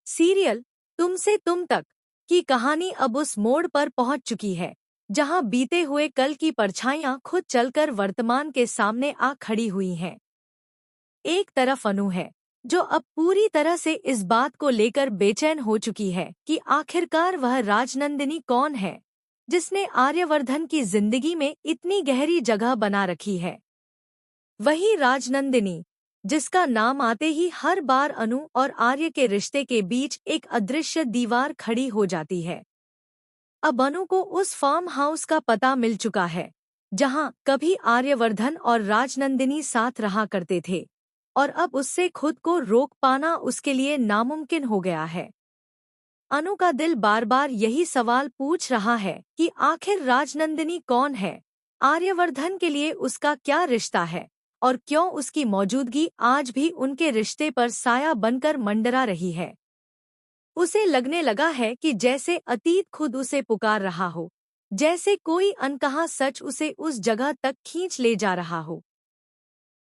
Serial तुमसे तुम तक की कहानी अब उस मोड़ पर पहुंच चुकी है जहां बीते हुए कल की परछाइयां खुद चलकर वर्तमान के सामने आ खड़ी हुई हैं। एक तरफ अनु है जो अब पूरी तरह से इस बात को लेकर बेचैन हो चुकी है कि आखिरकार वह राजनंदिनी कौन है जिसने आर्यवर्धन की जिंदगी में इतनी गहरी जगह बना रखी है। वही राजनंदिनी जिसका नाम आते ही हर बार अनु और आर्य के रिश्ते के बीच एक अदृश्य दीवार खड़ी हो जाती है। अब अनु को उस फार्म हाउस का पता मिल चुका है जहां कभी आर्यवर्धन और राजनंदिनी साथ रहा करते थे, और अब उससे खुद को रोक पाना उसके लिए नामुमकिन हो गया है। अनु का दिल बार बार यही सवाल पूछ रहा है कि आखिर राजनंदिनी कौन है, आर्यवर्धन के लिए उसका क्या रिश्ता है, और क्यों उसकी मौजूदगी आज भी उनके रिश्ते पर साया बनकर मंडरा रही है। उसे लगने लगा है कि जैसे अतीत खुद उसे पुकार रहा हो, जैसे कोई अनकहा सच उसे उस जगह तक खींच ले जा रहा हो।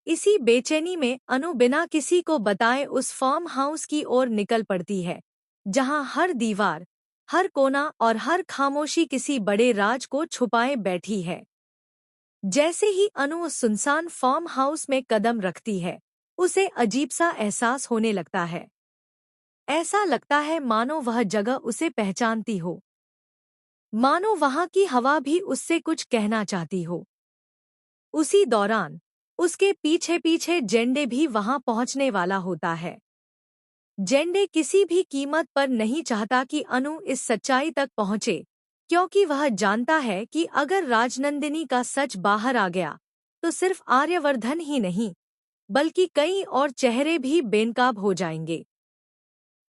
इसी बेचैनी में अनु बिना किसी को बताए उस फार्म हाउस की ओर निकल पड़ती है जहां हर दीवार, हर कोना और हर खामोशी किसी बड़े राज को छुपाए बैठी है। जैसे ही अनु उस सुनसान फार्म हाउस में कदम रखती है, उसे अजीब सा एहसास होने लगता है। ऐसा लगता है मानो वह जगह उसे पहचानती हो, मानो वहां की हवा भी उससे कुछ कहना चाहती हो। उसी दौरान उसके पीछे पीछे जेंडे भी वहां पहुंचने वाला होता है। जेंडे किसी भी कीमत पर नहीं चाहता कि अनु इस सच्चाई तक पहुंचे, क्योंकि वह जानता है कि अगर राजनंदिनी का सच बाहर आ गया तो सिर्फ आर्यवर्धन ही नहीं बल्कि कई और चेहरे भी बेनकाब हो जाएंगे।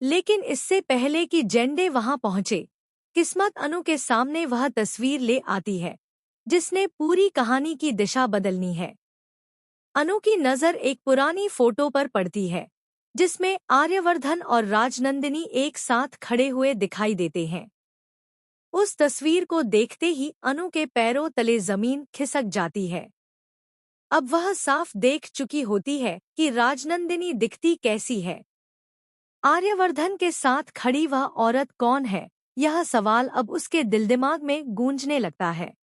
लेकिन इससे पहले कि जेंडे वहां पहुंचे, किस्मत अनु के सामने वह तस्वीर ले आती है जिसने पूरी कहानी की दिशा बदलनी है। अनु की नज़र एक पुरानी फोटो पर पड़ती है जिसमें आर्यवर्धन और राजनंदिनी एक साथ खड़े हुए दिखाई देते हैं। उस तस्वीर को देखते ही अनु के पैरों तले जमीन खिसक जाती है। अब वह साफ देख चुकी होती है कि राजनंदिनी दिखती कैसी है। आर्यवर्धन के साथ खड़ी वह औरत कौन है, यह सवाल अब उसके दिल-दिमाग में गूंजने लगता है।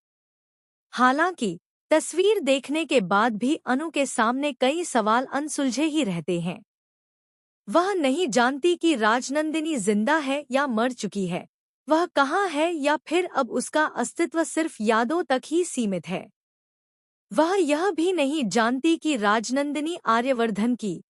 हालांकि तस्वीर देखने के बाद भी अनु के सामने कई सवाल अनसुलझे ही रहते हैं। वह नहीं जानती कि राजनंदिनी जिंदा है या मर चुकी है, वह कहाँ है या फिर अब उसका अस्तित्व सिर्फ यादों तक ही सीमित है। वह यह भी नहीं जानती कि राजनंदिनी आर्यवर्धन की